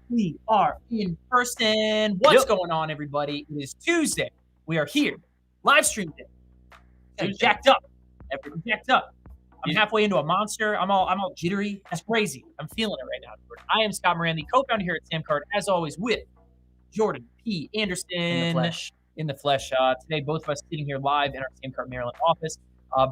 We are in person. What's Yep. going on, everybody? It is Tuesday. We are here. Live stream day. Kind of Tuesday. jacked up. Everything jacked up. I'm You- halfway into a monster. I'm all jittery. That's crazy. I'm feeling it right now. I am Scott Moran, the co-founder here at SamCart, as always, with Jordan P. Anderson in the flesh. in the flesh. Today, both of us sitting here live in our SamCart Maryland office.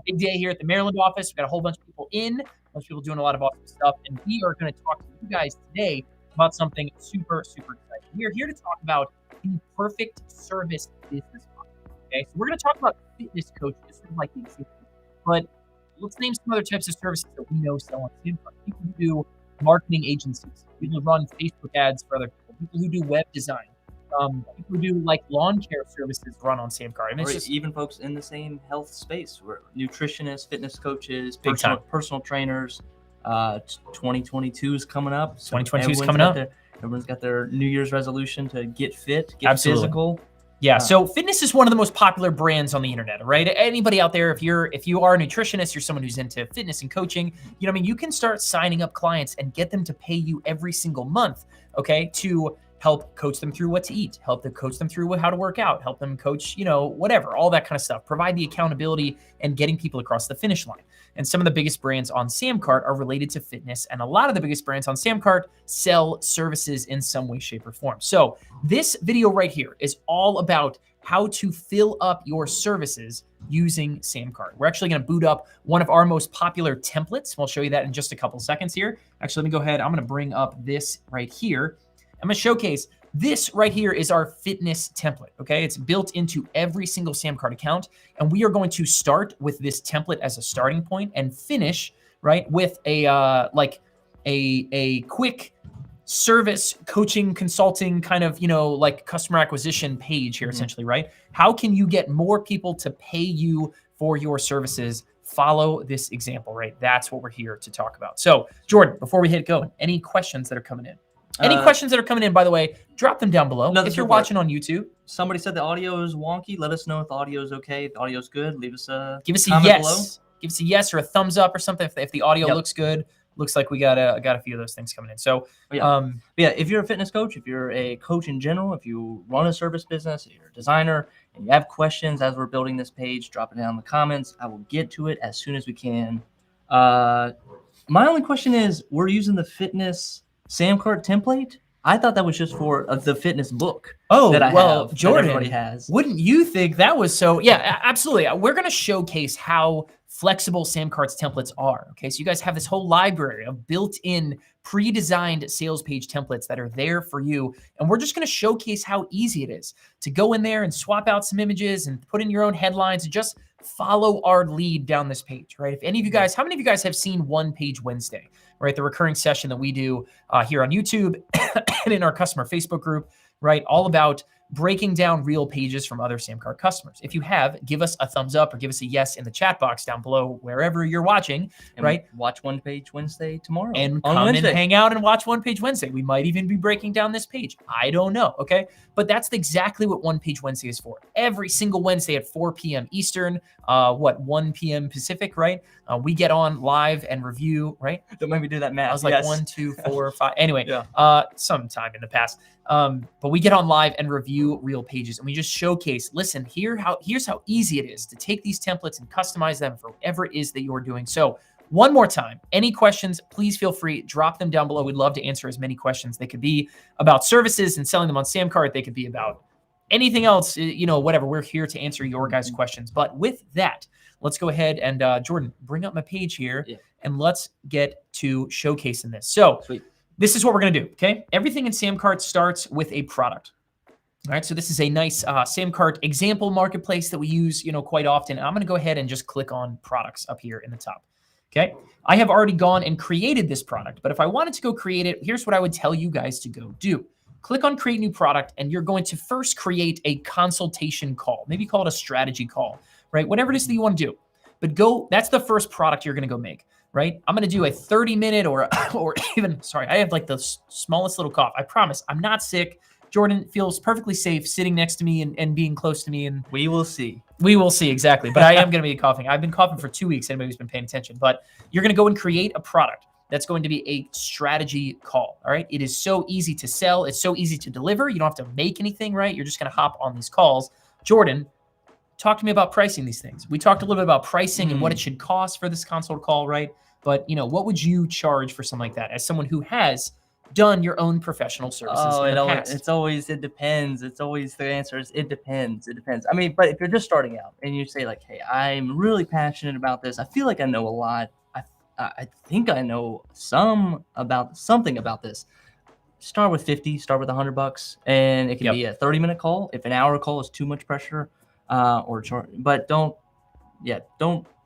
Big day here at the Maryland office. We've got a whole bunch of people in, a bunch of people doing a lot of awesome stuff, and we are going to talk to you guys today about something super, super exciting. We are here to talk about the perfect service business model. Okay, so we're going to talk about fitness coaches, sort of like the example, but let's name some other types of services that we know sell on SamCart. People who do marketing agencies, people who run Facebook ads for other people who do web design, people who do like lawn care services run on SamCart. I mean, Or it's just even folks in the same health space. We're nutritionists, fitness coaches, Big time. personal trainers. 2022 is coming up. So 2022 is everyone's coming got up. Everyone's got their New Year's resolution to get fit, get Absolutely. physical. Yeah, so fitness is one of the most popular brands on the internet, right? Anybody out there, if you are a nutritionist, you're someone who's into fitness and coaching, you know, I mean, you can start signing up clients and get them to pay you every single month, okay, to help coach them through what to eat, help them coach them through how to work out, help them coach, you know, whatever, all that kind of stuff. Provide the accountability and getting people across the finish line. And some of the biggest brands on SamCart are related to fitness, and a lot of the biggest brands on SamCart sell services in some way, shape, or form. So this video right here is all about how to fill up your services using SamCart. We're actually going to boot up one of our most popular templates. We'll show you that in just a couple seconds here. Actually, let me go ahead. I'm going to bring up this right here. I'm going to showcase this right here is our fitness template, okay? It's built into every single SamCart account, and we are going to start with this template as a starting point and finish, right, with a quick service coaching consulting kind of, you know, like customer acquisition page here, essentially, right? How can you get more people to pay you for your services? Follow this example, right? That's what we're here to talk about. So, Jordan, before we hit going, any questions that are coming in? Any questions that are coming in, by the way, drop them down below. If you're watching on YouTube. Somebody said the audio is wonky. Let us know if the audio is okay. If the audio is good, leave us a give us a comment yes. below. Give us a yes or a thumbs up or something if the audio looks good. Looks like we got a few of those things coming in. So if you're a fitness coach, if you're a coach in general, if you run a service business, if you're a designer, and you have questions as we're building this page, drop it down in the comments. I will get to it as soon as we can. My only question is, we're using the fitness SamCart template. I thought that was just for the fitness book. That I have, Jordan, that everybody has. Wouldn't you think that was so? Yeah, absolutely. We're going to showcase how flexible SamCart's templates are. Okay, so you guys have this whole library of built-in, pre-designed sales page templates that are there for you, and we're just going to showcase how easy it is to go in there and swap out some images and put in your own headlines and just follow our lead down this page, right? If any of you guys, how many of you guys have seen One Page Wednesday, right? The recurring session that we do here on YouTube and in our customer Facebook group, right? All about breaking down real pages from other SamCart customers. If you have, give us a thumbs up or give us a yes in the chat box down below, wherever you're watching, and right? Watch One Page Wednesday tomorrow. And come and hang out and watch One Page Wednesday. We might even be breaking down this page. I don't know, okay? But that's exactly what One Page Wednesday is for. Every single Wednesday at 4 p.m. Eastern, 1 p.m. Pacific, right? We get on live and review, right? Don't make me do that math. I was like 1, 2, 4, 5. Anyway, sometime in the past. But we get on live and review real pages, and we just showcase, listen, here's how easy it is to take these templates and customize them for whatever it is that you're doing. So one more time, any questions, please feel free, drop them down below. We'd love to answer as many questions. They could be about services and selling them on SamCart. They could be about anything else, you know, whatever. We're here to answer your guys' questions. But with that, let's go ahead and Jordan, bring up my page here and let's get to showcasing this. So this is what we're going to do, okay? Everything in SamCart starts with a product. All right, so this is a nice SamCart example marketplace that we use, you know, quite often. I'm going to go ahead and just click on products up here in the top. Okay, I have already gone and created this product, but if I wanted to go create it, here's what I would tell you guys to go do. Click on create new product, and you're going to first create a consultation call. Maybe call it a strategy call, right? Whatever it is that you want to do. But that's the first product you're going to go make, right? I'm going to do a 30-minute or even, sorry, I have like the smallest little cough. I promise I'm not sick. Jordan feels perfectly safe sitting next to me and being close to me. And we will see. We will see, exactly. But I am going to be coughing. I've been coughing for 2 weeks, anybody who's been paying attention. But you're going to go and create a product. That's going to be a strategy call. All right. It is so easy to sell. It's so easy to deliver. You don't have to make anything, right? You're just going to hop on these calls. Jordan, talk to me about pricing these things. We talked a little bit about pricing and what it should cost for this consult call, right? But what would you charge for something like that as someone who has done your own professional services in the past? It depends. It's always the answer is it depends. It depends. I mean, but if you're just starting out and you say like, hey, I'm really passionate about this. I feel like I know a lot. I think I know something about this. Start with 50, start with $100, and it can be a 30-minute call. If an hour call is too much pressure, but don't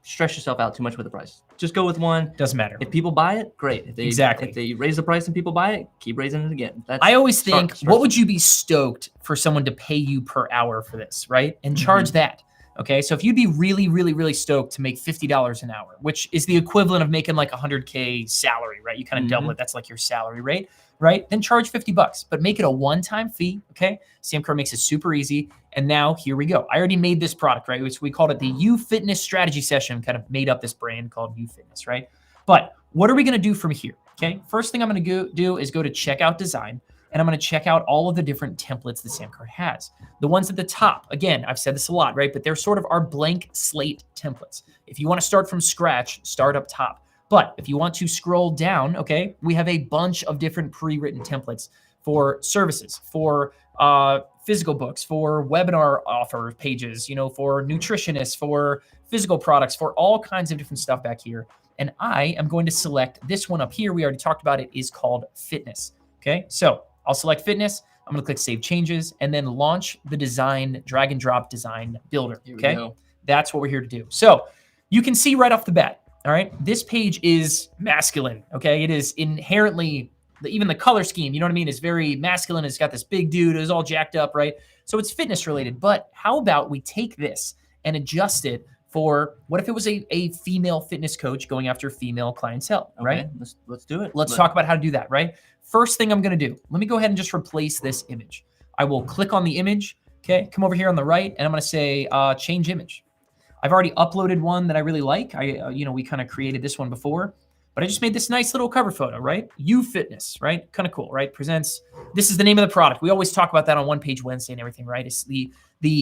stress yourself out too much with the price. Just go with one. Doesn't matter. If people buy it, great. If they raise the price and people buy it, keep raising it again. I always think, what would you be stoked for someone to pay you per hour for this, right? And charge that. Okay, so if you'd be really, really, really stoked to make $50 an hour, which is the equivalent of making like $100K salary, right? You kind of double it. That's like your salary rate, right? Then charge $50, but make it a one-time fee. Okay, SamCart makes it super easy. And now here we go. I already made this product, right? Which we called it the You Fitness Strategy Session. Kind of made up this brand called You Fitness, right? But what are we going to do from here? Okay, first thing I'm going to do is go to Checkout Design. And I'm going to check out all of the different templates that SamCart has. The ones at the top, again, I've said this a lot, right? But they're sort of our blank slate templates. If you want to start from scratch, start up top. But if you want to scroll down, okay, we have a bunch of different pre-written templates for services, for physical books, for webinar offer pages, for nutritionists, for physical products, for all kinds of different stuff back here. And I am going to select this one up here. We already talked about it, is called Fitness. Okay, so I'll select Fitness. I'm going to click Save Changes and then launch the design, drag and drop design builder. Okay, that's what we're here to do. So you can see right off the bat, all right, this page is masculine. Okay, it is inherently, even the color scheme, you know what I mean, is very masculine. It's got this big dude who's all jacked up, right? So it's fitness related. But how about we take this and adjust it for what if it was a female fitness coach going after female clientele, right? Let's do it. Let's talk about how to do that, right? First thing I'm going to do, let me go ahead and just replace this image. I will click on the image, okay? Come over here on the right, and I'm going to say change image. I've already uploaded one that I really like. We kind of created this one before, but I just made this nice little cover photo, right? You Fitness, right? Kind of cool, right? Presents, this is the name of the product. We always talk about that on One Page Wednesday and everything, right? It's the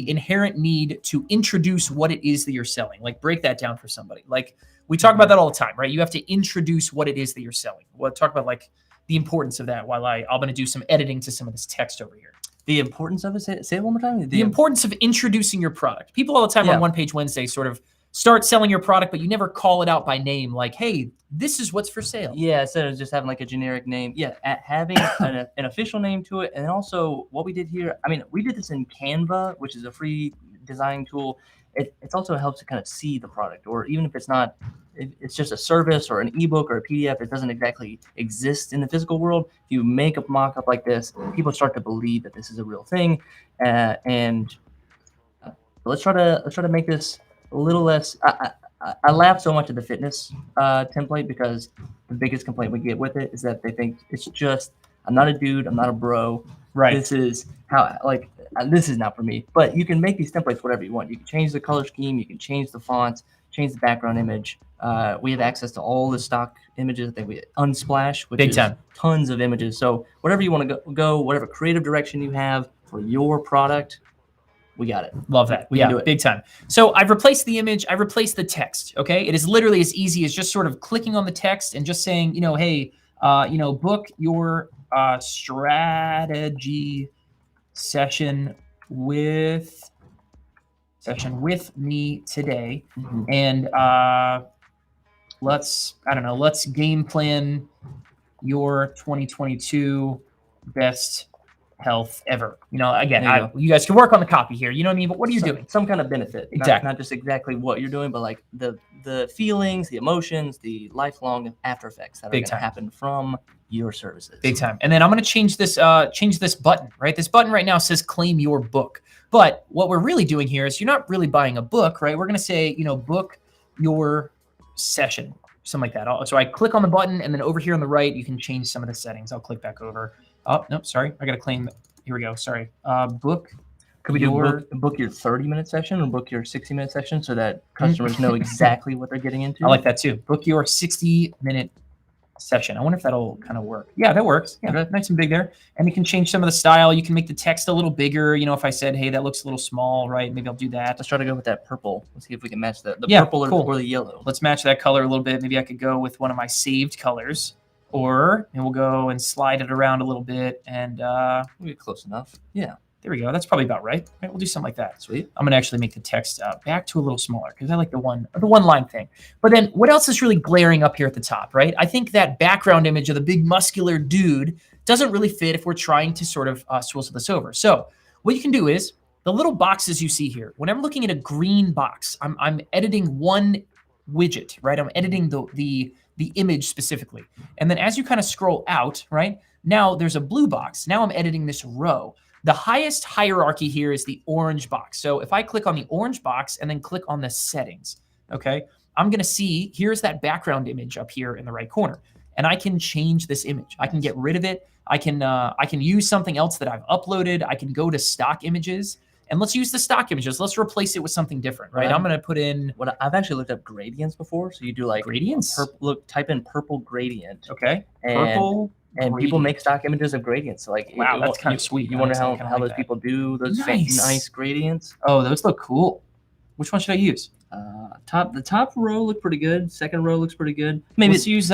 inherent need to introduce what it is that you're selling. Like break that down for somebody. Like we talk about that all the time, right? You have to introduce what it is that you're selling. We'll talk about like the importance of that while I'm going to do some editing to some of this text over here. The importance of it? Say it one more time. The importance of introducing your product. People all the time on One Page Wednesday sort of start selling your product, but you never call it out by name. Like, hey, this is what's for sale. Yeah, instead of just having like a generic name. Yeah, having an official name to it. And also what we did here, I mean, we did this in Canva, which is a free design tool. It also helps to kind of see the product, or even if it's not, it's just a service or an ebook or a PDF. It doesn't exactly exist in the physical world. If you make a mock-up like this, people start to believe that this is a real thing. Let's try to make this a little less. I laugh so much at the fitness template because the biggest complaint we get with it is that they think it's just, I'm not a dude, I'm not a bro. Right. This is how this is not for me. But you can make these templates whatever you want. You can change the color scheme, you can change the fonts, change the background image. We have access to all the stock images. I think we Unsplash, which is tons of images. So whatever you want to go, whatever creative direction you have for your product, we got it. Love that. We can do it. Big time. So I've replaced the image. I've replaced the text. Okay. It is literally as easy as just sort of clicking on the text and just saying, hey, book your strategy session with me today. And let's game plan your 2022 best health ever. Again, you guys can work on the copy here. You know what I mean? But what are you doing? Some kind of benefit. Exactly. Not just exactly what you're doing, but like the feelings, the emotions, the lifelong after effects that are going to happen from your services. Big time. And then I'm going to change this button, right? This button right now says claim your book. But what we're really doing here is you're not really buying a book, right? We're going to say, book your session, something like that. So I click on the button, and then over here on the right, you can change some of the settings. I'll click back over. Oh, no, sorry. I got to claim. Here we go. Sorry. Book. Could we book your 30-minute session or book your 60-minute session so that customers know exactly what they're getting into? I like that too. Book your 60-minute session. I wonder if that'll kind of work. Yeah, that works. Yeah, Okay. nice and big there. And you can change some of the style. You can make the text a little bigger. If I said, hey, that looks a little small, right? Maybe I'll do that. Let's try to go with that purple. Let's see if we can match the Yeah, purple or, cool. or the yellow. Let's match that color a little bit. Maybe I could go with one of my saved colors, and we'll go and slide it around a little bit. And We'll get close enough. Yeah. there we go. That's probably about right. We'll do something like that. Sweet. I'm gonna actually make the text back to a little smaller because I like the one line thing. But then what else is really glaring up here at the top, right? I think that background image of the big muscular dude doesn't really fit if we're trying to sort of swizzle this over. So what you can do is the little boxes you see here. When I'm looking at a green box, I'm editing one widget, right? I'm editing the image specifically. And then as you kind of scroll out, right? Now there's a blue box. Now I'm editing this row. The highest hierarchy here is the orange box. So if I click on the orange box and then click on the settings, okay, I'm gonna see here's that background image up here in the right corner. And I can change this image. I can get rid of it. I can use something else that I've uploaded. I can go to stock images. And let's use the stock images. Let's replace it with something different, right? I'm gonna put in what I've actually looked up gradients before. So you do like gradients. Type in purple gradient. Okay. Purple. And people gradient. make stock images of gradients. So like, wow, that's kind of sweet. You wonder how like those that. people do those nice gradients. Oh, those look cool. Which one should I use? The top row looked pretty good. Second row looks pretty good. Maybe let's use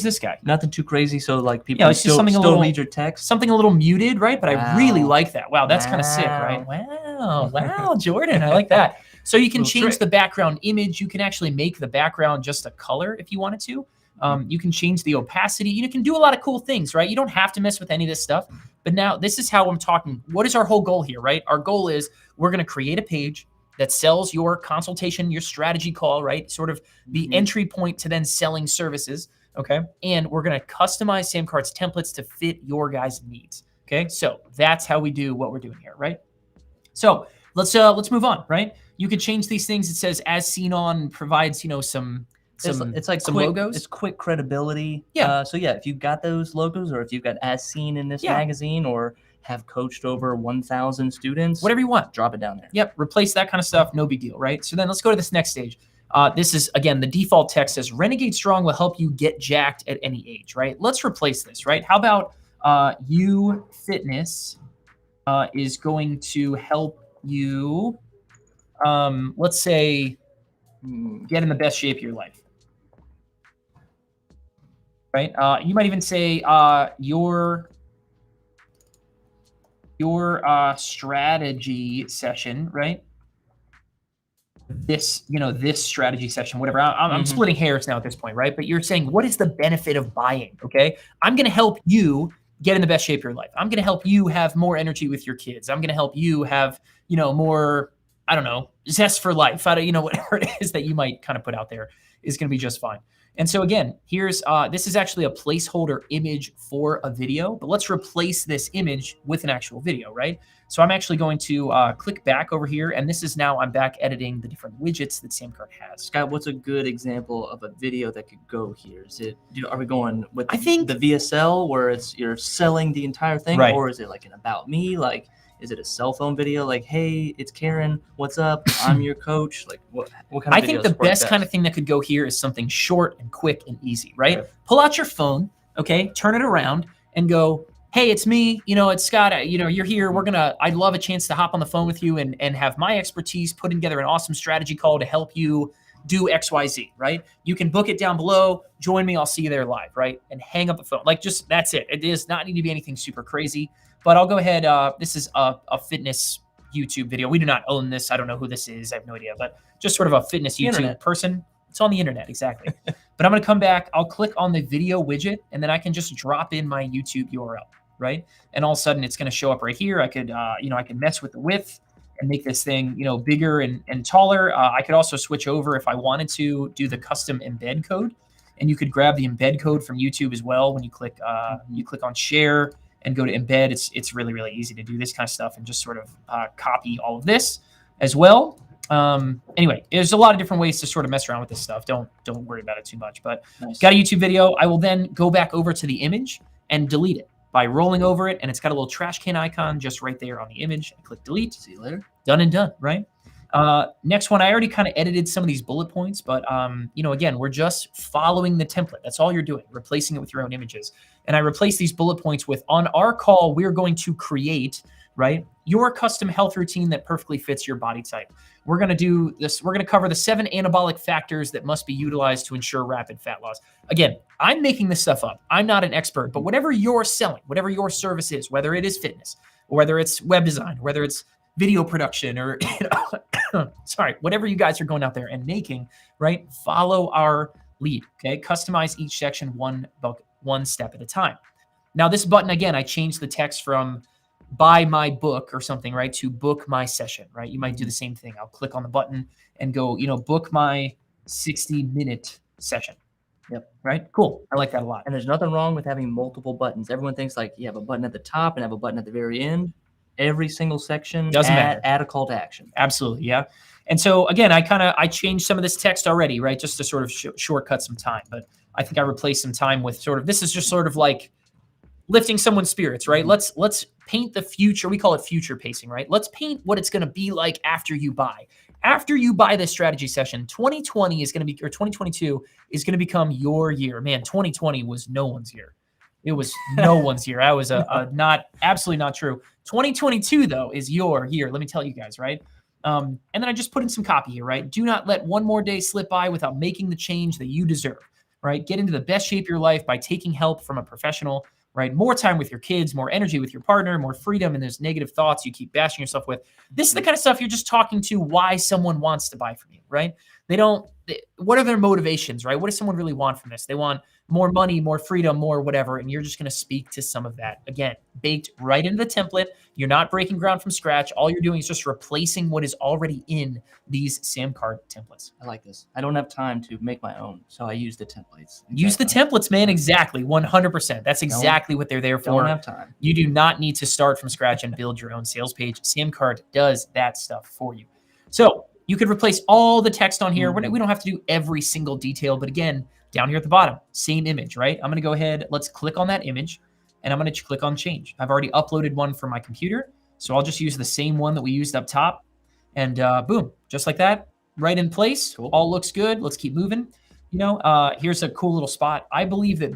this guy. Nothing too crazy, so like people let's still read your text. Something a little muted, right? But I really like that. Wow, that's kind of sick, right? Wow. Wow, Jordan, I like that. So you can change trick. the background image. You can actually make the background just a color if you wanted to. You can change the opacity. You can do a lot of cool things, right? You don't have to mess with any of this stuff. But now this is how I'm talking. What is our whole goal here, right? Our goal is we're going to create a page that sells your consultation, your strategy call, right? Sort of the entry point to then selling services, okay? And we're going to customize SamCart's templates to fit your guys' needs, okay? So that's how we do what we're doing here, right? So let's move on, right? You could change these things. It says as seen on, provides some it's like some quick, logos. It's quick credibility. Yeah. So yeah, if you've got those logos, or if you've got as seen in this magazine, or have coached over 1,000 students, whatever you want, drop it down there. Yep. Replace that kind of stuff. No big deal, right? So then let's go to this next stage. This is, again, the default text says Renegade Strong will help you get jacked at any age, right? Let's replace this, right? How about you fitness is going to help you, let's say, get in the best shape of your life. Right? You might even say your strategy session, right? This strategy session, whatever. I'm splitting hairs now at this point, right? But you're saying, what is the benefit of buying? Okay. I'm going to help you get in the best shape of your life. I'm going to help you have more energy with your kids. I'm going to help you have, more, I don't know, zest for life. Whatever it is that you might kind of put out there is going to be just fine. And so again, here's, this is actually a placeholder image for a video, but let's replace this image with an actual video, right? So I'm actually going to click back over here, and this is now I'm back editing the different widgets that SamCart has. Scott, what's a good example of a video that could go here? Is it, are we going with I think the VSL where you're selling the entire thing, right, or is it like an about me? Like, is it a cell phone video? Like, hey, it's Karen. What's up? I'm your coach. Like, what kind of I think the best kind of thing that could go here is something short and quick and easy, right? Pull out your phone, okay, turn it around and go, hey, it's me, it's Scott, you're here. I'd love a chance to hop on the phone with you and have my expertise put together an awesome strategy call to help you do XYZ, right? You can book it down below, join me, I'll see you there live, right? And hang up the phone. Like, just, that's it. It does not need to be anything super crazy, but I'll go ahead. This is a fitness YouTube video. We do not own this. I don't know who this is. I have no idea, but just sort of a fitness YouTube person. It's on the internet, exactly. But I'm going to come back. I'll click on the video widget, and then I can just drop in my YouTube URL, right? And all of a sudden, it's going to show up right here. I could, I can mess with the width and make this thing, bigger and taller. I could also switch over if I wanted to do the custom embed code, and you could grab the embed code from YouTube as well. When you click on share and go to embed, it's really, really easy to do this kind of stuff and just sort of copy all of this as well. Anyway, there's a lot of different ways to sort of mess around with this stuff. Don't worry about it too much, but got a YouTube video. I will then go back over to the image and delete it by rolling over it. And it's got a little trash can icon just right there on the image. I click delete. See you later. Done and done, right? Next one, I already kind of edited some of these bullet points, but again, we're just following the template. That's all you're doing, replacing it with your own images. And I replace these bullet points with, on our call, we're going to create, right, your custom health routine that perfectly fits your body type. We're going to do this. We're going to cover the 7 anabolic factors that must be utilized to ensure rapid fat loss. Again, I'm making this stuff up. I'm not an expert, but whatever you're selling, whatever your service is, whether it is fitness, or whether it's web design, whether it's video production, or sorry, whatever you guys are going out there and making, right? Follow our lead, okay? Customize each section one step at a time. Now this button, again, I changed the text from buy my book or something, right, to book my session, right? You might do the same thing. I'll click on the button and go, book my 60-minute session. Yep. Right? Cool. I like that a lot. And there's nothing wrong with having multiple buttons. Everyone thinks like you have a button at the top and have a button at the very end. Every single section doesn't matter. Add a call to action. Absolutely. Yeah. And so again, I changed some of this text already, right? Just to sort of shortcut some time, but I think I replaced some time with this is just sort of like lifting someone's spirits, right? Let's paint the future. We call it future pacing, right? Let's paint what it's going to be like after you buy. After you buy this strategy session, 2020 is going to be, or 2022 is going to become your year. Man, 2020 was no one's year. It was no one's year. I was absolutely not true. 2022 though is your year. Let me tell you guys, right? And then I just put in some copy here, right? Do not let one more day slip by without making the change that you deserve, right? Get into the best shape of your life by taking help from a professional, right? More time with your kids, more energy with your partner, more freedom, and those negative thoughts you keep bashing yourself with. This is the kind of stuff you're just talking to why someone wants to buy from you, right? What are their motivations, right? What does someone really want from this? They want more money, more freedom, more whatever, and you're just going to speak to some of that. Again, baked right into the template. You're not breaking ground from scratch. All you're doing is just replacing what is already in these SamCart templates. I like this. I don't have time to make my own, so I use the templates. Exactly. Use the templates, man. Exactly. 100%. That's exactly what they're there for. Don't have time. You do not need to start from scratch and build your own sales page. SamCart does that stuff for you. So you could replace all the text on here. We don't have to do every single detail, but again, down here at the bottom, same image, right? I'm going to go ahead. Let's click on that image, and I'm going to click on change. I've already uploaded one from my computer, so I'll just use the same one that we used up top, and boom, just like that, right in place. Cool. All looks good. Let's keep moving. Here's a cool little spot. I believe that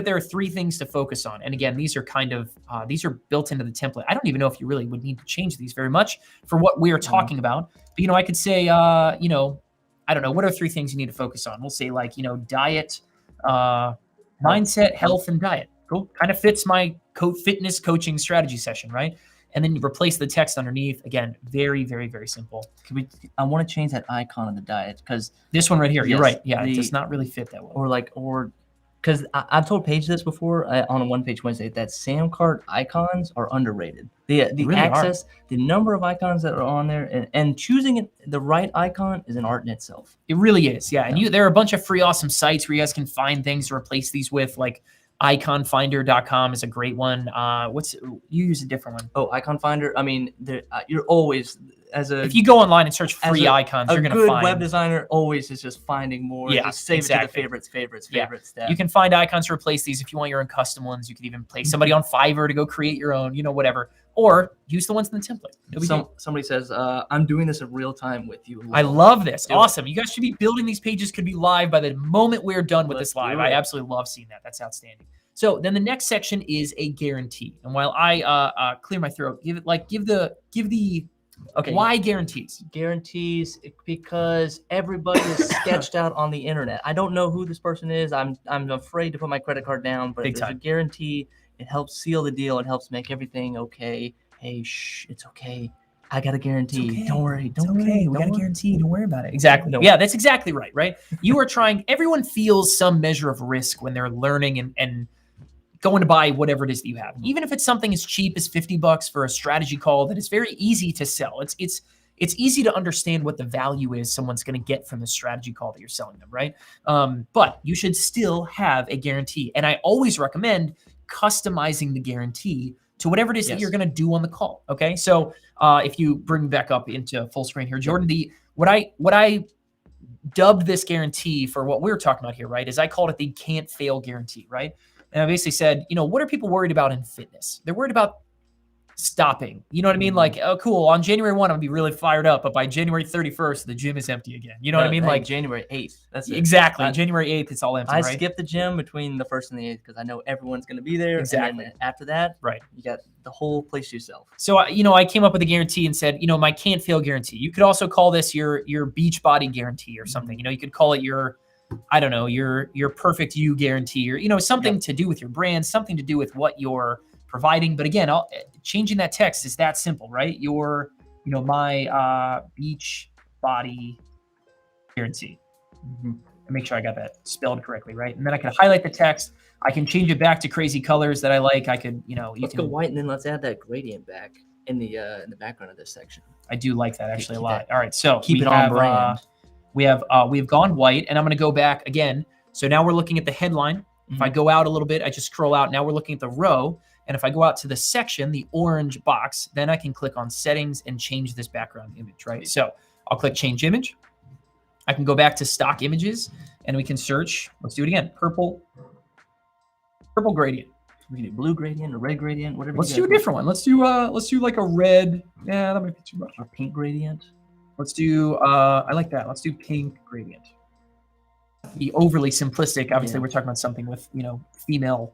there are 3 things to focus on. And again, these are these are built into the template. I don't even know if you really would need to change these very much for what we are talking about. But, I could say, I don't know, what are 3 things you need to focus on? We'll say diet, mindset, health, and diet. Cool. Kind of fits my fitness coaching strategy session, right? And then you replace the text underneath. Again, very, very, very simple. I want to change that icon of the diet because this one right here, you're right. Yeah, it does not really fit that well. Because I've told Paige this before on a One Page Wednesday that SamCart icons are underrated. The really access, the number of icons that are on there, and choosing the right icon is an art in itself. It really is, yeah. And there are a bunch of free awesome sites where you guys can find things to replace these with, like iconfinder.com is a great one. You use a different one? Oh, Icon Finder. I mean, you're always if you go online and search free icons, you're going to find. A good web designer always is just finding more. Yeah, just save exactly. it to the favorites step. You can find icons to replace these if you want your own custom ones. You could even pay somebody on Fiverr to go create your own, whatever. Or use the ones in the template. Somebody says, I'm doing this in real time with you. I love this. Awesome. You guys should be building these pages, could be live by the moment we're done with this live. I absolutely love seeing that. That's outstanding. So then the next section is a guarantee. And while I clear my throat, give the okay. Why guarantees? Guarantees because everybody is sketched out on the internet. I don't know who this person is. I'm afraid to put my credit card down, but if there's a guarantee, it helps seal the deal. It helps make everything okay. Hey, it's okay. I got a guarantee. Okay. Don't worry. We got a guarantee. Don't worry about it. Exactly. Yeah, that's exactly right? You are trying. Everyone feels some measure of risk when they're learning and going to buy whatever it is that you have. Even if it's something as cheap as $50 for a strategy call that is very easy to sell. It's easy to understand what the value is someone's going to get from the strategy call that you're selling them, right? But you should still have a guarantee. And I always recommend customizing the guarantee to whatever it is that you're going to do on the call. Okay. So if you bring back up into full screen here, Jordan, what I dubbed this guarantee for what we're talking about here, right, is I called it the can't fail guarantee, right? And I basically said, what are people worried about in fitness? They're worried about stopping. You know what I mean? Like, oh, cool. On January 1, I'm gonna be really fired up, but by January 31st, the gym is empty again. You know what I mean? Hey, Like January 8th. That's it. exactly. January 8th, it's all empty, I right? skip the gym between the 1st and the 8th because I know everyone's going to be there. Exactly. And then after that, Right. you got the whole place to yourself. So, I came up with a guarantee and said, my can't fail guarantee. You could also call this your beach body guarantee or something. You could call it your, I don't know, your perfect you guarantee, or, something to do with your brand, something to do with what you're providing. But again, changing that text is that simple, right? My beach body guarantee. And make sure I got that spelled correctly, right? And then I can highlight the text. I can change it back to crazy colors that I like. I could, let's go white, and then let's add that gradient back in the background of this section. I do like that actually a lot. All right, so keep it on brand. We've gone white, and I'm going to go back again. So now we're looking at the headline. If I go out a little bit, I just scroll out. Now we're looking at the row. And if I go out to the section, the orange box, then I can click on settings and change this background image, right? So I'll click change image. I can go back to stock images and we can search. Let's do it again. Purple gradient. We can do blue gradient or red gradient, whatever. Let's do a different one. Let's do like a red. Yeah, that might be too much. Or pink gradient. Let's do, I like that. Let's do pink gradient. Be overly simplistic. Obviously, we're talking about something with, female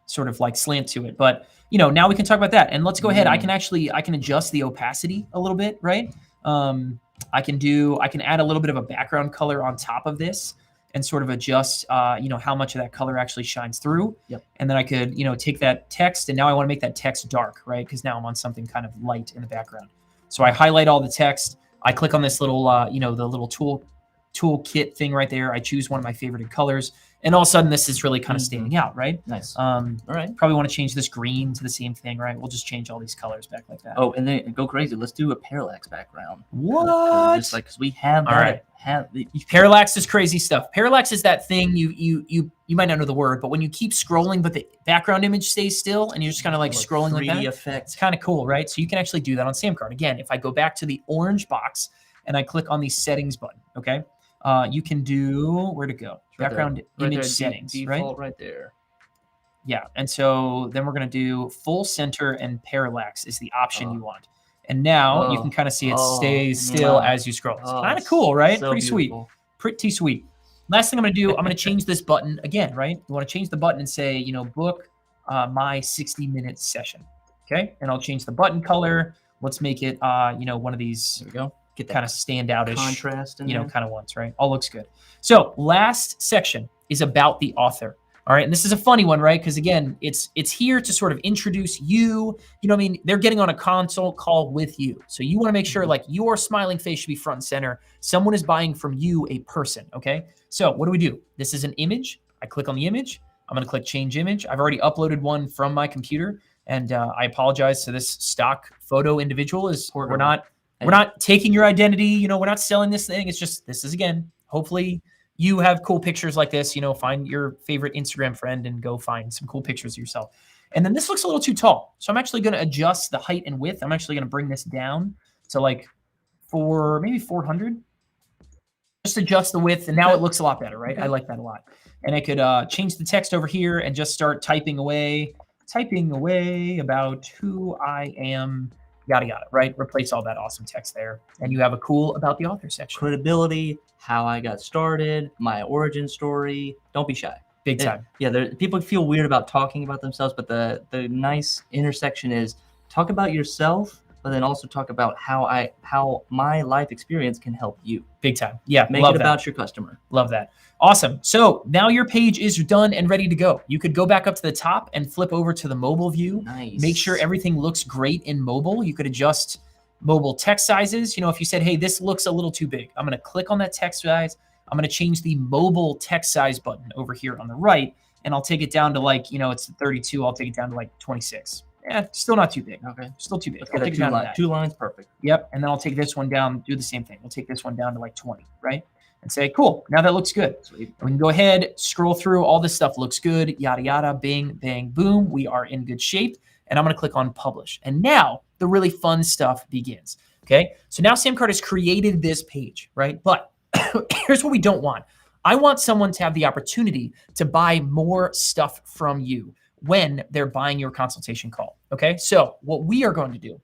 sort of like slant to it. But, now we can talk about that. And let's go ahead. I can adjust the opacity a little bit, right? I can add a little bit of a background color on top of this and sort of adjust, how much of that color actually shines through. Yep. And then I could, take that text, and now I want to make that text dark, right? Because now I'm on something kind of light in the background. So I highlight all the text. I click on this little, the little toolkit thing right there. I choose one of my favorited colors, and all of a sudden this is really kind of standing out, right? Nice. All right. Probably want to change this green to the same thing, right? We'll just change all these colors back like that. Oh, and then go crazy. Let's do a parallax background. What? Just like, because we have that. All right. Parallax is crazy stuff. Parallax is that thing you might not know the word, but when you keep scrolling, but the background image stays still, and you're just kind of like scrolling like that. Effect. It's kind of cool, right? So you can actually do that on SamCart. Again, if I go back to the orange box and I click on the settings button, okay, you can do, where to go? Background image settings, default right there. Yeah, and so then we're gonna do full center and parallax is the option you want. And now you can kind of see it stays still as you scroll. It's kind of cool, right? So Pretty beautiful. sweet. Pretty sweet. Last thing I'm going to do, I'm going to change this button again, right? You want to change the button and say, book my 60-minute session. Okay. And I'll change the button color. Let's make it, one of these, There we go. Get that kind of standout-ish, contrast in there. kind of ones, right? All looks good. So last section is about the author. All right. And this is a funny one, right? Because again, it's here to sort of introduce you. They're getting on a consult call with you. So you want to make sure like your smiling face should be front and center. Someone is buying from you, a person. Okay. So what do? This is an image. I click on the image. I'm going to click change image. I've already uploaded one from my computer, and I apologize to this stock photo individual. We're not taking your identity. We're not selling this thing. It's just, this is, again, hopefully you have cool pictures like this, find your favorite Instagram friend and go find some cool pictures of yourself. And then this looks a little too tall. So I'm actually going to adjust the height and width. I'm actually going to bring this down to like maybe 400. Just adjust the width, and now it looks a lot better, right? I like that a lot. And I could change the text over here and just start typing away about who I am, yada, yada, right? Replace all that awesome text there. And you have a cool about the author section. Credibility, how I got started, my origin story. Don't be shy. Big time. People feel weird about talking about themselves, but the nice intersection is talk about yourself, but then also talk about how my life experience can help you. Big time. Yeah. Make it about your customer. Love that. Awesome. So now your page is done and ready to go. You could go back up to the top and flip over to the mobile view. Nice. Make sure everything looks great in mobile. You could adjust mobile text sizes. If you said, hey, this looks a little too big, I'm going to click on that text size. I'm going to change the mobile text size button over here on the right, and I'll take it down to like, it's 32. I'll take it down to like 26. Yeah, still not too big. Okay. Still too big. Let's get that 2 lines, perfect. Yep. And then I'll take this one down, do the same thing. We'll take this one down to like 20, right? And say, cool, now that looks good. Sweet. And we can go ahead, scroll through, all this stuff looks good, yada, yada, bing, bang, boom. We are in good shape. And I'm going to click on publish. And now the really fun stuff begins. Okay. So now SamCart has created this page, right? But here's what we don't want. I want someone to have the opportunity to buy more stuff from you when they're buying your consultation call. Okay, so what we are going to do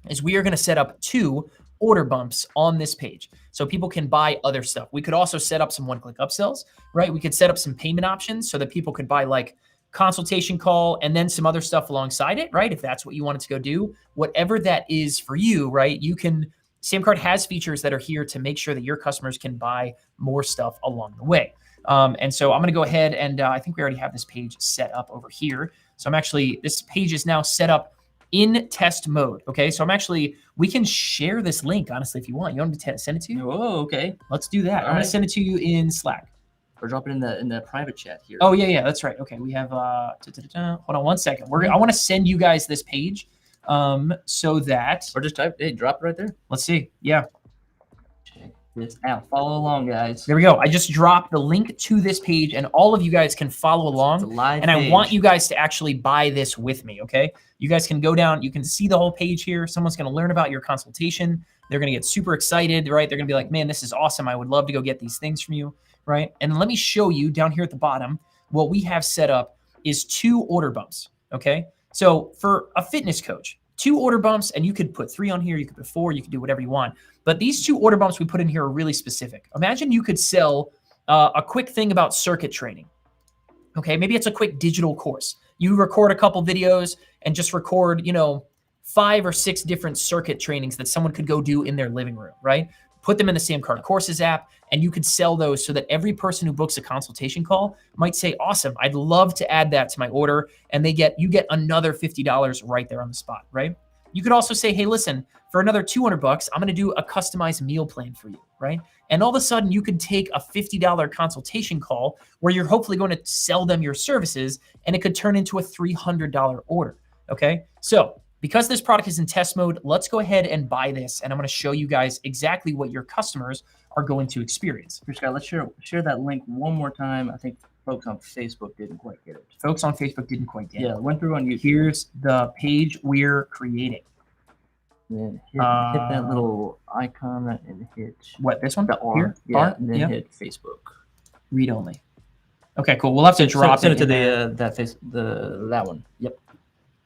is we are going to set up 2 order bumps on this page so people can buy other stuff. We could also set up some one-click upsells, right? We could set up some payment options so that people could buy like consultation call and then some other stuff alongside it, right? If that's what you wanted to go do, whatever that is for you, right? SamCart has features that are here to make sure that your customers can buy more stuff along the way. And so I'm going to go ahead and I think we already have this page set up over here. So this page is now set up in test mode. Okay. So we can share this link, honestly, if you want. You want me to send it to you? Oh, okay. Let's do that. I'm going to send it to you in Slack. Or drop it in the private chat here. Oh, yeah, that's right. Okay. We have, hold on one second. I want to send you guys this page so that. Or just drop it right there. Let's see. Yeah. Check this out. Follow along, guys. There we go. I just dropped the link to this page and all of you guys can follow along. It's a live and page. I want you guys to actually buy this with me. Okay. You guys can go down. You can see the whole page here. Someone's going to learn about your consultation. They're going to get super excited, right? They're going to be like, man, this is awesome. I would love to go get these things from you, right? And let me show you down here at the bottom, what we have set up is 2 order bumps, okay? So for a fitness coach, 2 order bumps, and you could put 3 on here, you could put 4, you could do whatever you want. But these 2 order bumps we put in here are really specific. Imagine you could sell a quick thing about circuit training, okay? Maybe it's a quick digital course. You record a couple videos and just record, 5 or 6 different circuit trainings that someone could go do in their living room, right? Put them in the SamCart Courses app, and you could sell those so that every person who books a consultation call might say, awesome, I'd love to add that to my order. And you get another $50 right there on the spot, right? You could also say, hey, listen, for another $200, I'm going to do a customized meal plan for you, right? And all of a sudden you could take a $50 consultation call where you're hopefully going to sell them your services, and it could turn into a $300 order, okay? So because this product is in test mode, let's go ahead and buy this. And I'm going to show you guys exactly what your customers are going to experience. Here, Scott, let's share that link one more time. I think folks on Facebook didn't quite get it. Folks on Facebook didn't quite get it. Yeah, went through on YouTube. Here's the page we're creating. Then hit that little icon and hit what, this one? the R. Here? Yeah, R? and then hit Facebook. Read only. Okay, cool. We'll have to drop Send it to in that one. Yep.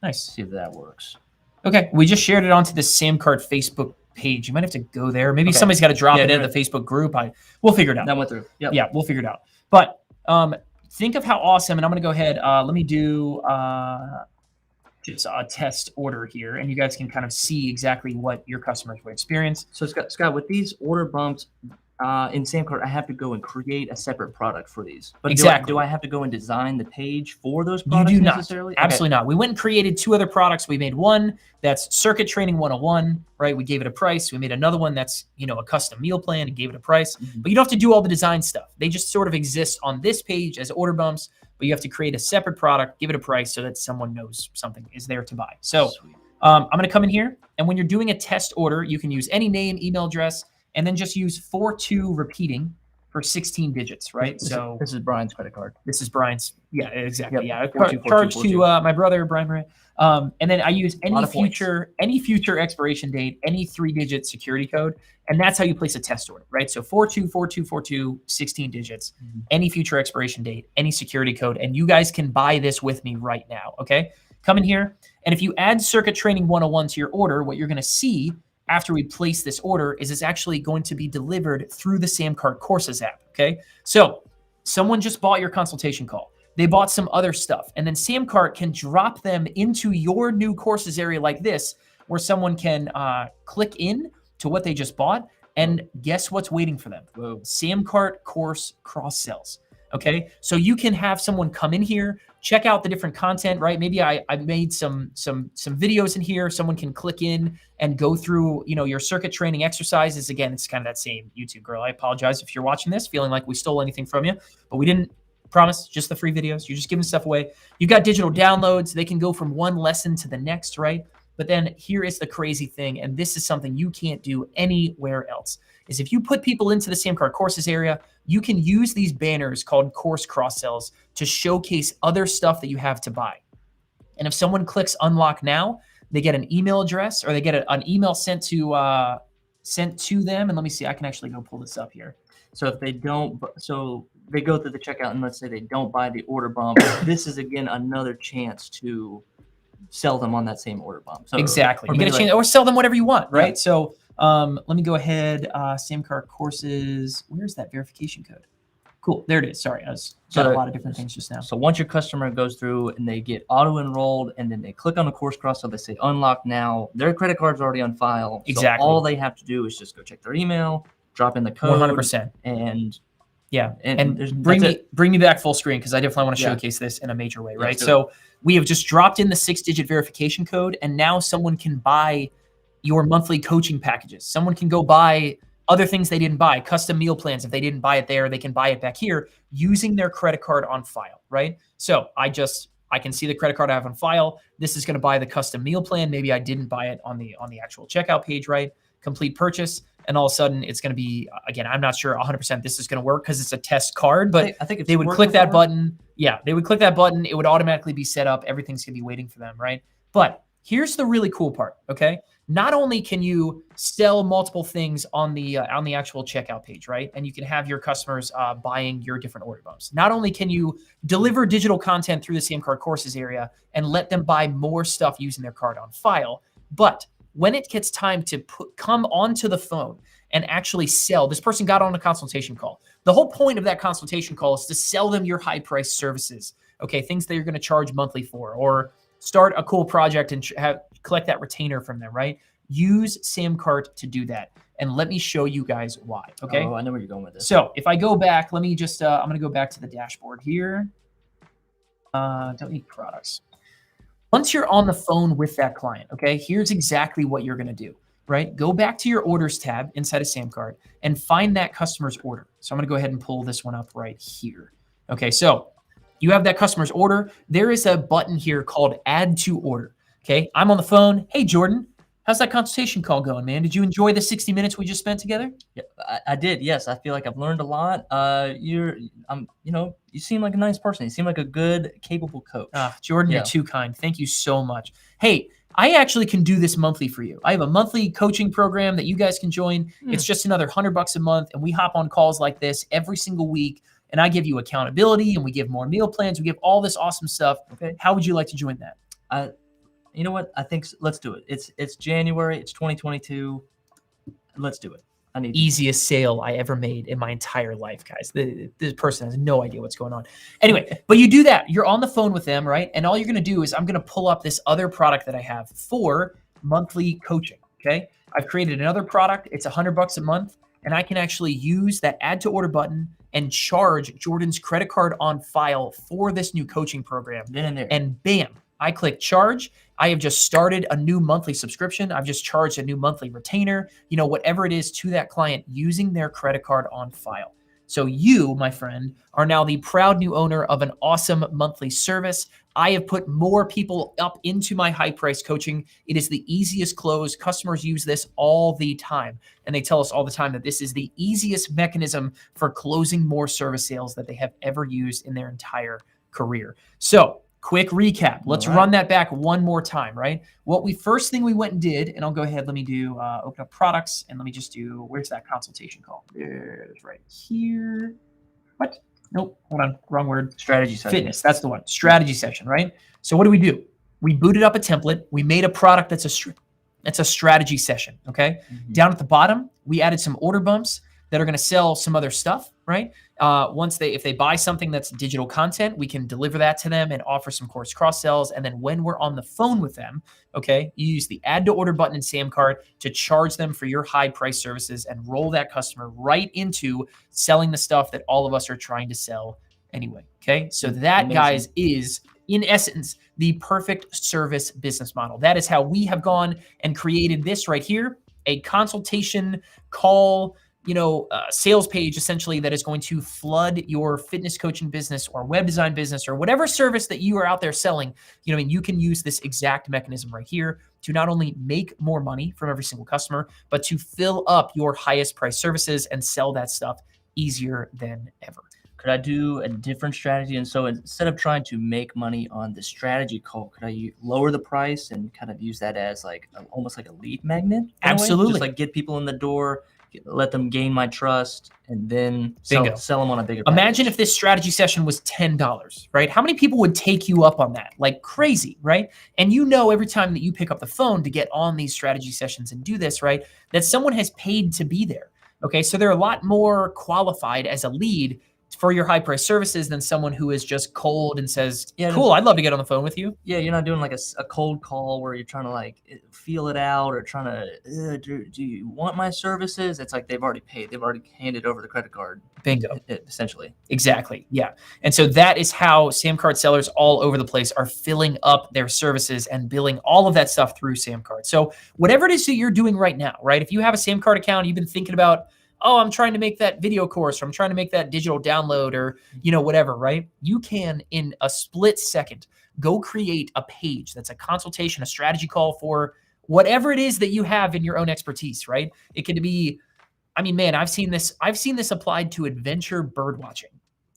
Nice. See if that works. Okay, we just shared it onto the SamCart Facebook page. You might have to go there. Maybe somebody's got to drop it into the Facebook group. We'll figure it out. That went through. Yep. Yeah, we'll figure it out. But think of how awesome, and I'm going to go ahead. Let me do just a test order here, and you guys can kind of see exactly what your customers would experience. So Scott, with these order bumps in SamCart, I have to go and create a separate product for these. But exactly. Do I have to go and design the page for those products? You do not. Necessarily? Absolutely not. We went and created 2 other products. We made one that's Circuit Training 101, right? We gave it a price. We made another one that's, a custom meal plan and gave it a price. Mm-hmm. But you don't have to do all the design stuff. They just sort of exist on this page as order bumps, but you have to create a separate product, give it a price so that someone knows something is there to buy. So I'm going to come in here, and when you're doing a test order, you can use any name, email address, and then just use 42 repeating for 16 digits, right? So this is Brian's credit card. This is Brian's. Yeah, exactly. Yep. Yeah, charged to my brother, Brian Murray. And then I use any future expiration date, any 3-digit security code, and that's how you place a test order, right? So 424242, 16 digits, any future expiration date, any security code, and you guys can buy this with me right now, okay? Come in here, and if you add Circuit Training 101 to your order, what you're going to see after we place this order is it's actually going to be delivered through the SamCart Courses app, okay? So someone just bought your consultation call. They bought some other stuff, and then SamCart can drop them into your new courses area like this, where someone can click in to what they just bought, and guess what's waiting for them? Whoa. SamCart course cross-sells, okay? So you can have someone come in here, check out the different content, right? Maybe I made some videos in here. Someone can click in and go through, your circuit training exercises. Again, it's kind of that same YouTube girl. I apologize if you're watching this feeling like we stole anything from you, but we didn't. Promise, just the free videos. You're just giving stuff away. You've got digital downloads. They can go from one lesson to the next, right? But then here is the crazy thing, and this is something you can't do anywhere else, is if you put people into the SamCart Courses area, you can use these banners called course cross-sells to showcase other stuff that you have to buy. And if someone clicks unlock now, they get an email address, or they get an email sent to them. And let me see, I can actually go pull this up here. So if they don't, so they go through the checkout and let's say they don't buy the order bump, this is again another chance to sell them on that same order bump. So Exactly. or You get a maybe chance, like, or sell them whatever you want, right? Yeah. So let me go ahead. SamCart courses. Where's that verification code? Cool. There it is. Sorry, I was got a lot of different things just now. So once your customer goes through and they get auto enrolled and then they click on the course cross, so they say unlock now, their credit card's already on file. Exactly. So all they have to do is just go check their email, drop in the code, 100%. and yeah, and bring me back full screen because I definitely want to Yeah. showcase this in a major way, right? Let's do So we have just dropped in the 6-digit verification code, and now someone can buy your monthly coaching packages. Someone can go buy other things they didn't buy, custom meal plans. If they didn't buy it there, they can buy it back here using their credit card on file, right? So I can see the credit card I have on file. This is going to buy the custom meal plan. Maybe I didn't buy it on the actual checkout page, right? Complete purchase. And all of a sudden it's going to be, again, I'm not sure 100% this is going to work because it's a test card, but I think if they would click that button. Yeah, they would click that button. It would automatically be set up. Everything's going to be waiting for them, right? But here's the really cool part, okay? Not only can you sell multiple things on the actual checkout page, right? And you can have your customers buying your different order bumps. Not only can you deliver digital content through the SamCart courses area and let them buy more stuff using their card on file, but when it gets time to come onto the phone and actually sell, this person got on a consultation call. The whole point of that consultation call is to sell them your high-priced services, okay? Things that you're going to charge monthly for, or start a cool project and collect that retainer from them, right? Use SamCart to do that. And let me show you guys why, okay? Oh, I know where you're going with this. So if I go back, let me just, I'm going to go back to the dashboard here. Don't need products. Once you're on the phone with that client, okay, here's exactly what you're going to do, right? Go back to your orders tab inside of SamCart and find that customer's order. So I'm going to go ahead and pull this one up right here. Okay, so you have that customer's order. There is a button here called Add to Order. Okay, I'm on the phone. Hey, Jordan, how's that consultation call going, man? Did you enjoy the 60 minutes we just spent together? Yeah, I did. Yes, I feel like I've learned a lot. You seem like a nice person. You seem like a good, capable coach. Jordan, Yeah. You're too kind. Thank you so much. Hey, I actually can do this monthly for you. I have a monthly coaching program that you guys can join. It's just another $100 a month, and we hop on calls like this every single week. And I give you accountability, and we give more meal plans. We give all this awesome stuff. Okay. How would you like to join that? You know what? I think let's do it. It's January. It's 2022. Let's do it. I need Easiest sale I ever made in my entire life, guys. This person has no idea what's going on. Anyway, but you do that. You're on the phone with them, right? And all you're going to do is I'm going to pull up this other product that I have for monthly coaching, okay? I've created another product. It's $100 a month, and I can actually use that Add to Order button and charge Jordan's credit card on file for this new coaching program. Then and there. And bam, I click charge. I have just started a new monthly subscription. I've just charged a new monthly retainer, whatever it is to that client using their credit card on file. So you, my friend, are now the proud new owner of an awesome monthly service. I have put more people up into my high price coaching. It is the easiest close. Customers use this all the time. And they tell us all the time that this is the easiest mechanism for closing more service sales that they have ever used in their entire career. So quick recap. Let's run that back one more time, right? First thing we went and did, and I'll go ahead, let me do, open up products, and let me just do, where's that consultation call? There it is right here. What? Nope, hold on, wrong word. Strategy session. Fitness, that's the one. Strategy session, right? So what do? We booted up a template. We made a product that's a strategy session, okay? Mm-hmm. Down at the bottom, we added some order bumps that are going to sell some other stuff, right? If they buy something that's digital content, we can deliver that to them and offer some course cross sells. And then when we're on the phone with them, okay, you use the Add to Order button in SamCart to charge them for your high price services and roll that customer right into selling the stuff that all of us are trying to sell anyway. Okay, so that, guys, is in essence the perfect service business model. That is how we have gone and created this right here, a consultation call, sales page essentially that is going to flood your fitness coaching business or web design business or whatever service that you are out there selling. You can use this exact mechanism right here to not only make more money from every single customer, but to fill up your highest price services and sell that stuff easier than ever. Could I do a different strategy? And so instead of trying to make money on the strategy call, could I lower the price and kind of use that as almost like a lead magnet? Absolutely. Just like get people in the door, let them gain my trust, and then Bingo. sell them on a bigger Imagine package. if this strategy session was $10, right? How many people would take you up on that? Like crazy, right? And you know, every time that you pick up the phone to get on these strategy sessions and do this, right, that someone has paid to be there. Okay, so they're a lot more qualified as a lead for your high price services than someone who is just cold and says, Yeah, cool, I'd love to get on the phone with you. Yeah, you're not doing like a cold call where you're trying to like feel it out or trying to, do you want my services? It's like they've already paid. They've already handed over the credit card. Bingo. Essentially. Exactly. Yeah. And so that is how SamCart sellers all over the place are filling up their services and billing all of that stuff through SamCart. So whatever it is that you're doing right now, right? If you have a SamCart account, you've been thinking about, oh, I'm trying to make that video course, or I'm trying to make that digital download, or, whatever, right? You can, in a split second, go create a page that's a consultation, a strategy call for whatever it is that you have in your own expertise, right? It could be, I mean, man, I've seen this applied to adventure bird watching.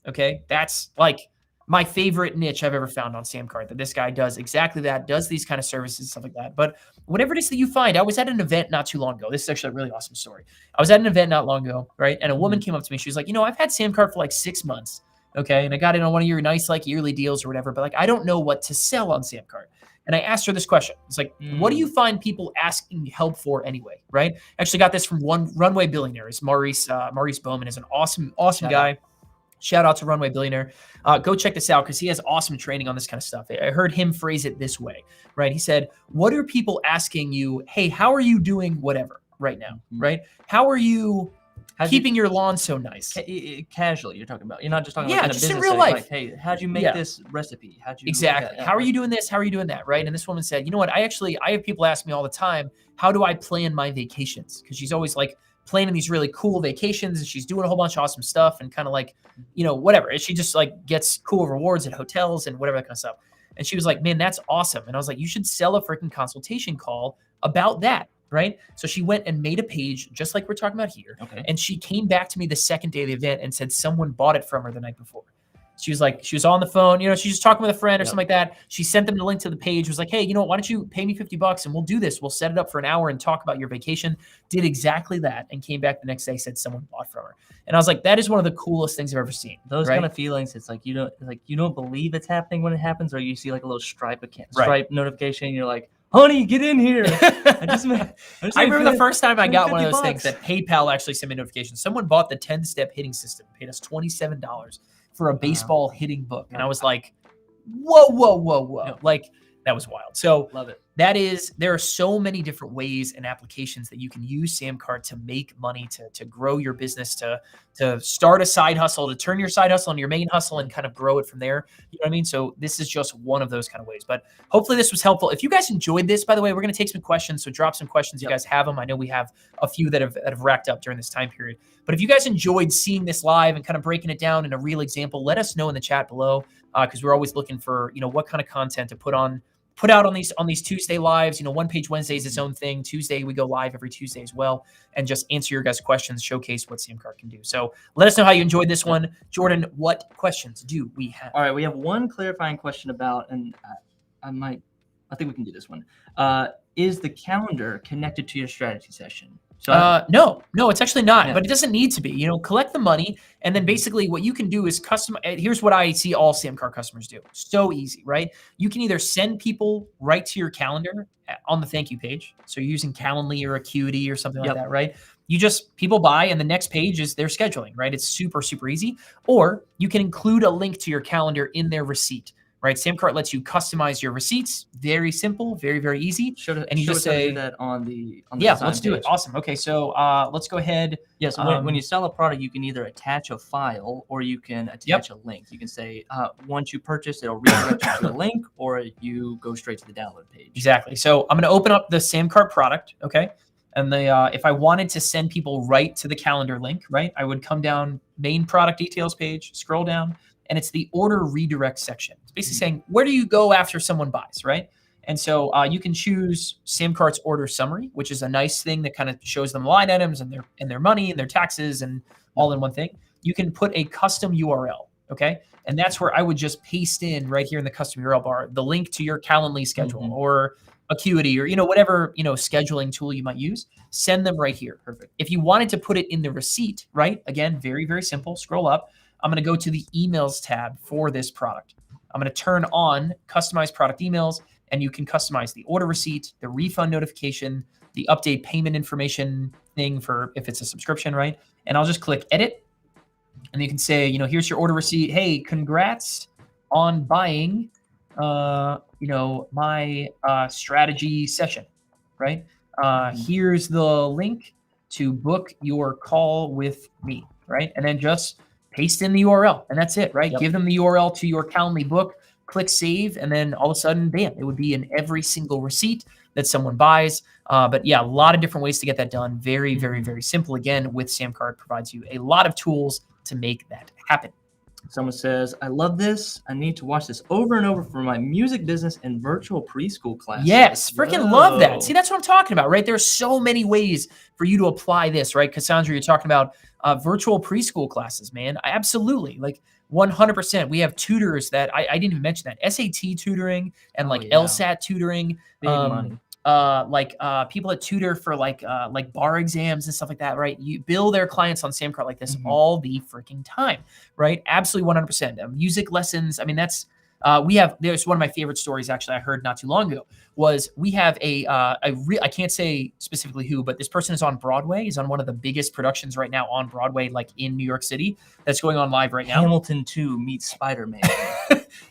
Okay. That's like my favorite niche I've ever found on SamCart, that this guy does exactly that, does these kind of services, stuff like that. But whatever it is that you find, I was at an event not too long ago. This is actually a really awesome story. I was at an event not long ago, right? And a woman came up to me. She was like, I've had SamCart for like 6 months. Okay. And I got in on one of your nice, like, yearly deals or whatever, but like, I don't know what to sell on SamCart. And I asked her this question. It's like, what do you find people asking help for anyway, right? Actually got this from one Runway Billionaire. It's Maurice Bowman is an awesome guy. Shout out to Runway Billionaire. Go check this out because he has awesome training on this kind of stuff. I heard him phrase it this way, right? He said, what are people asking you? Hey, how are you doing whatever right now, right? How are you keeping your lawn so nice? Casually, you're talking about. You're not just talking Yeah, about just in business real life. Like, hey, how'd you make this recipe? How'd you Exactly. How are you doing this? How are you doing that? Right. And this woman said, you know what? I have people ask me all the time, how do I plan my vacations? Because she's always like planning these really cool vacations and she's doing a whole bunch of awesome stuff and kind of like, whatever. And she just like gets cool rewards at hotels and whatever that kind of stuff. And she was like, man, that's awesome. And I was like, you should sell a freaking consultation call about that. Right. So she went and made a page just like we're talking about here. Okay. And she came back to me the second day of the event and said someone bought it from her the night before. She was like, she was on the phone, she's just talking with a friend or something like that. She sent them the link to the page, was like, hey, why don't you pay me $50 and we'll do this. We'll set it up for an hour and talk about your vacation. Did exactly that and came back the next day, said someone bought from her. And I was like, that is one of the coolest things I've ever seen. Those kind of feelings, it's like you don't believe it's happening when it happens, or you see like a little Stripe notification, and you're like, honey, get in here. I remember the first time I got one of those things that PayPal actually sent me notifications. Someone bought the 10-step hitting system, paid us $27 for a baseball hitting book. And I was like, whoa. Yep. Like, that was wild. So love it. There are so many different ways and applications that you can use SamCart to make money, to grow your business, to start a side hustle, to turn your side hustle into your main hustle and kind of grow it from there. You know what I mean? So this is just one of those kind of ways, but hopefully this was helpful. If you guys enjoyed this, by the way, we're going to take some questions. So drop some questions. You guys have them. I know we have a few that have racked up during this time period, but if you guys enjoyed seeing this live and kind of breaking it down in a real example, let us know in the chat below. Cause we're always looking for, what kind of content to put out on these Tuesday lives. One Page Wednesday is its own thing. Tuesday, we go live every Tuesday as well and just answer your guys' questions, showcase what SamCart can do. So let us know how you enjoyed this one. Jordan, what questions do we have? All right, we have one clarifying question about, and I think we can do this one. Is the calendar connected to your strategy session? So no, it's actually not, but it doesn't need to be. Collect the money, and then basically what you can do is here's what I see all SamCart customers do. So easy, right? You can either send people right to your calendar on the thank you page. So you're using Calendly or Acuity or something like that, right? People buy, and the next page is their scheduling, right? It's super, super easy. Or you can include a link to your calendar in their receipt. Right, SamCart lets you customize your receipts. Very simple, very, very easy. And you just say that on the let's do it. Awesome. Okay, so let's go ahead. Yeah. So when you sell a product, you can either attach a file or you can attach a link. You can say once you purchase, it'll redirect you to a link, or you go straight to the download page. Exactly. So I'm going to open up the SamCart product. Okay, and if I wanted to send people right to the calendar link, right, I would come down main product details page, scroll down. And it's the order redirect section. It's basically saying, where do you go after someone buys, right? And so you can choose SamCart's order summary, which is a nice thing that kind of shows them line items and their money and their taxes and all in one thing. You can put a custom URL, okay? And that's where I would just paste in right here in the custom URL bar, the link to your Calendly schedule or Acuity, or, whatever, scheduling tool you might use, send them right here. Perfect. If you wanted to put it in the receipt, right? Again, very, very simple. Scroll up. I'm going to go to the emails tab for this product. I'm going to turn on customize product emails, and you can customize the order receipt, the refund notification, the update payment information thing for if it's a subscription, right? And I'll just click edit, and you can say, here's your order receipt. Hey, congrats on buying, my strategy session, right? Here's the link to book your call with me, right? And then just paste in the URL, and that's it, right? Yep. Give them the URL to your Calendly book, click save, and then all of a sudden, bam, it would be in every single receipt that someone buys. But yeah, a lot of different ways to get that done. Very, very, very simple. Again, with SamCart provides you a lot of tools to make that happen. Someone says, I love this. I need to watch this over and over for my music business and virtual preschool classes. Yes, freaking love that. See, that's what I'm talking about, right? There's so many ways for you to apply this, right? Cassandra, you're talking about virtual preschool classes, man. Absolutely. Like 100%. We have tutors that I didn't even mention that. SAT tutoring and LSAT tutoring. Big money. People that tutor for like bar exams and stuff like that, right? You bill their clients on SamCart like this all the freaking time, right? Absolutely 100%. Music lessons. I mean, that's there's one of my favorite stories actually I heard not too long ago was we have I can't say specifically who, but this person is on Broadway. He's on one of the biggest productions right now on Broadway, like in New York City, that's going on live right now. Hamilton 2 meets Spider-Man.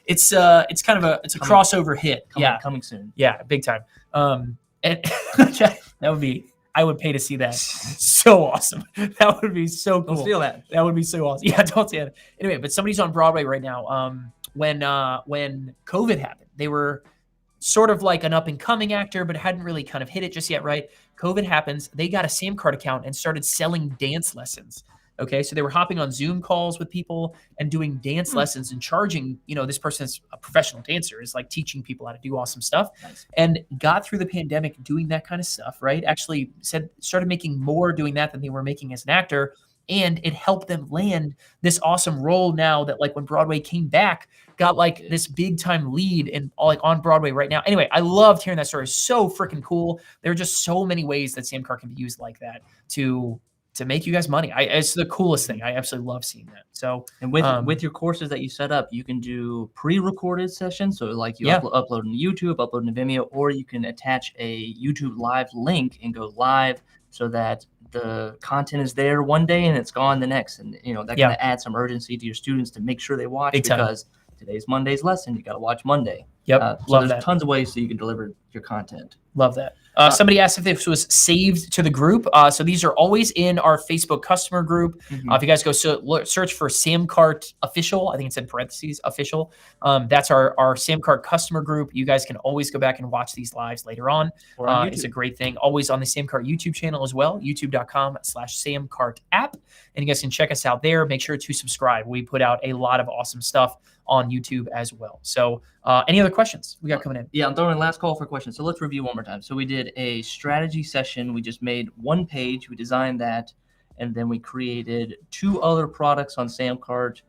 It's a crossover hit. Coming soon. Yeah, big time. And that would be, I would pay to see that. So awesome. That would be so cool. Don't steal that. That would be so awesome. Yeah, don't say that. Anyway, but somebody's on Broadway right now. When COVID happened, they were sort of like an up and coming actor, but hadn't really kind of hit it just yet, right? COVID happens. They got a SamCart account and started selling dance lessons. Okay, so they were hopping on Zoom calls with people and doing dance lessons and charging, this person is a professional dancer, is like teaching people how to do awesome stuff. Nice. And got through the pandemic doing that kind of stuff, right? Actually started making more doing that than they were making as an actor. And it helped them land this awesome role now that like when Broadway came back, got like this big time lead and like on Broadway right now. Anyway, I loved hearing that story. It's so freaking cool. There are just so many ways that SamCart can be used like that to make you guys money. It's the coolest thing. I absolutely love seeing that. So, and with your courses that you set up, you can do pre-recorded sessions. So like you upload into YouTube, upload into Vimeo, or you can attach a YouTube live link and go live so that the content is there one day and it's gone the next. And that kind of adds some urgency to your students to make sure they watch because today's Monday's lesson. You got to watch Monday. Yep. So there's tons of ways so you can deliver your content. Love that. Somebody asked if this was saved to the group. So these are always in our Facebook customer group. If you guys go search for SamCart Official, I think it's in parentheses, Official. That's our SamCart customer group. You guys can always go back and watch these lives later on. It's a great thing. Always on the SamCart YouTube channel as well, youtube.com/SamCart app. And you guys can check us out there. Make sure to subscribe. We put out a lot of awesome stuff on YouTube as well. So any other questions we got coming in? Yeah, I'm throwing in last call for questions. So let's review one more time. So we did a strategy session. We just made one page. We designed that. And then we created 2 other products on SamCart,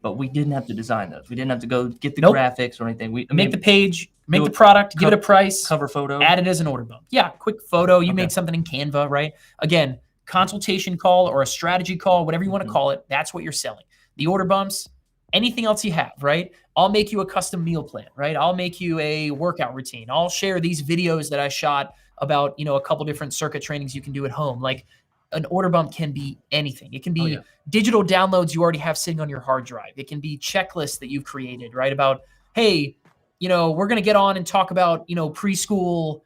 but we didn't have to design those. We didn't have to go get the graphics or anything. Make the page, make the product, give it a price. Cover photo. Add it as an order bump. Yeah, quick photo. You made something in Canva, right? Again, consultation call or a strategy call, whatever you want to call it, that's what you're selling. The order bumps, anything else you have, right? I'll make you a custom meal plan, right? I'll make you a workout routine. I'll share these videos that I shot about, a couple different circuit trainings you can do at home. Like an order bump can be anything. It can be digital downloads you already have sitting on your hard drive. It can be checklists that you've created, right? About, hey, we're going to get on and talk about, preschool,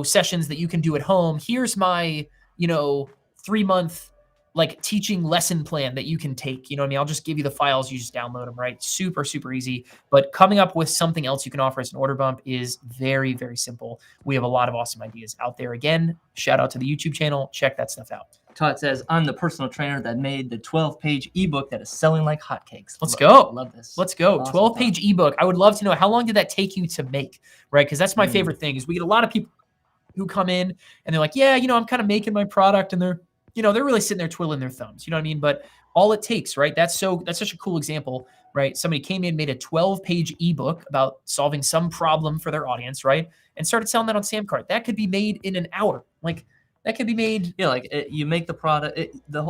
sessions that you can do at home. Here's my, 3-month like teaching lesson plan that you can take. I'll just give you the files. You just download them, right? Super, super easy. But coming up with something else you can offer as an order bump is very, very simple. We have a lot of awesome ideas out there. Again, shout out to the YouTube channel. Check that stuff out. Todd says, I'm the personal trainer that made the 12-page ebook that is selling like hotcakes. Let's go. Love this. Let's go. Awesome 12-page ebook. I would love to know, how long did that take you to make, right? Because that's my favorite thing is we get a lot of people who come in and they're like, yeah, I'm kind of making my product and they're they're really sitting there twiddling their thumbs. You know what I mean? But all it takes, right? That's such a cool example, right? Somebody came in, made a 12-page ebook about solving some problem for their audience, right? And started selling that on SamCart. That could be made in an hour. Like that could be made. Yeah, like you make the product.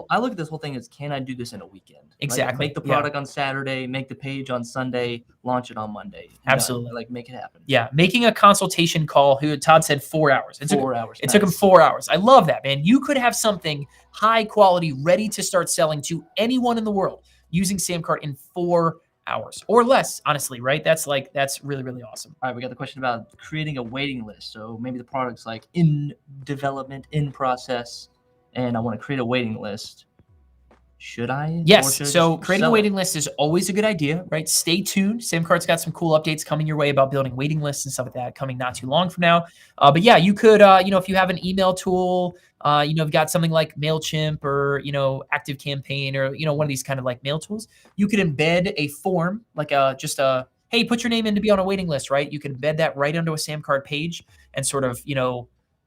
I look at this whole thing as, can I do this in a weekend? Exactly. Like, make the product on Saturday, make the page on Sunday, launch it on Monday. Absolutely. Like make it happen. Yeah, making a consultation call. Todd said 4 hours. It 4 hours. It took him 4 hours. I love that, man. You could have something high quality ready to start selling to anyone in the world using SamCart in 4 hours or less, honestly, right? That's really, really awesome. All right, we got the question about creating a waiting list. So maybe the product's like in development, in process, and I want to create a waiting list. Should I? Yes. So creating a waiting list is always a good idea, right? Stay tuned. SamCart's got some cool updates coming your way about building waiting lists and stuff like that coming not too long from now. But yeah, you could, if you have an email tool, you've got something like MailChimp or, ActiveCampaign or, one of these kind of like mail tools, you could embed a form, like hey, put your name in to be on a waiting list, right? You can embed that right onto a SamCart page and sort of,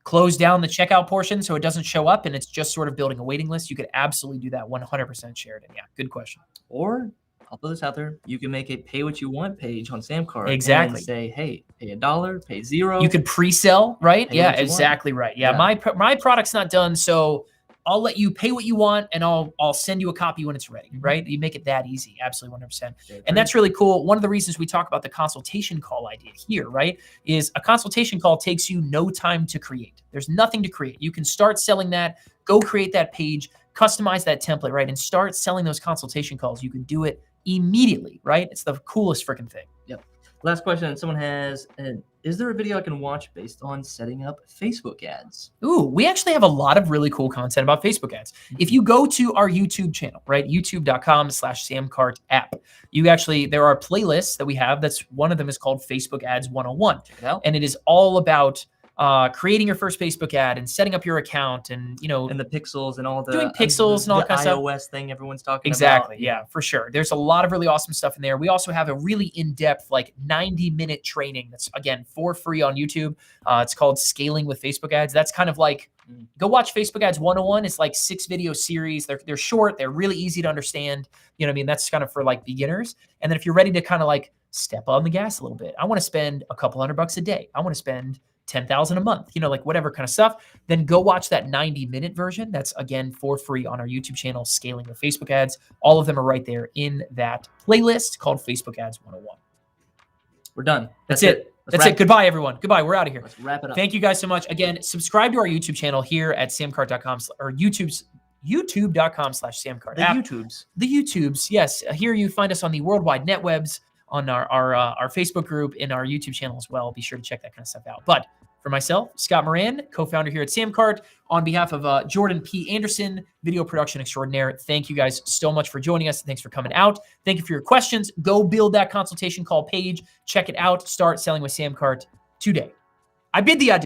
close down the checkout portion so it doesn't show up and it's just sort of building a waiting list. You could absolutely do that 100%, Sheridan. Yeah, good question. Or I'll put this out there. You can make a pay what you want page on SamCart. Exactly. And say, hey, pay $1, pay $0. You could pre-sell, right? Yeah, exactly right. Yeah, my product's not done, so I'll let you pay what you want and I'll send you a copy when it's ready, right? You make it that easy. Absolutely 100%. And that's really cool. One of the reasons we talk about the consultation call idea here, right, is a consultation call takes you no time to create. There's nothing to create. You can start selling that, go create that page, customize that template, right, and start selling those consultation calls. You can do it immediately, right? It's the coolest freaking thing. Yep. Last question someone has, is there a video I can watch based on setting up Facebook ads? Ooh, we actually have a lot of really cool content about Facebook ads. If you go to our YouTube channel, right, youtube.com/SamCart app, there are playlists that we have. That's one of them is called Facebook Ads 101. Check it out. And it is all about creating your first Facebook ad and setting up your account and, and the pixels and all the doing pixels and all that kind of stuff. iOS thing everyone's talking about. Exactly. Yeah, for sure. There's a lot of really awesome stuff in there. We also have a really in-depth, like 90-minute training that's, again, for free on YouTube. It's called Scaling with Facebook Ads. That's kind of like, go watch Facebook Ads 101. It's like 6 video series. They're short. They're really easy to understand. You know what I mean? That's kind of for like beginners. And then if you're ready to kind of like step on the gas a little bit, I want to spend a couple $100 a day. I want to spend $10,000 a month, like whatever kind of stuff, then go watch that 90-minute version. That's, again, for free on our YouTube channel, Scaling with Facebook Ads. All of them are right there in that playlist called Facebook Ads 101. We're done. That's it. That's it. Goodbye, everyone. Goodbye. We're out of here. Let's wrap it up. Thank you guys so much. Again, subscribe to our YouTube channel here at samcart.com or youtube.com/SamCart. The YouTubes. Yes. Here you find us on the worldwide netwebs, on our Facebook group, in our YouTube channel as well. Be sure to check that kind of stuff out. But for myself, Scott Moran, co-founder here at SamCart, on behalf of Jordan P. Anderson, video production extraordinaire, thank you guys so much for joining us. Thanks for coming out. Thank you for your questions. Go build that consultation call page. Check it out. Start selling with SamCart today. I bid thee adieu.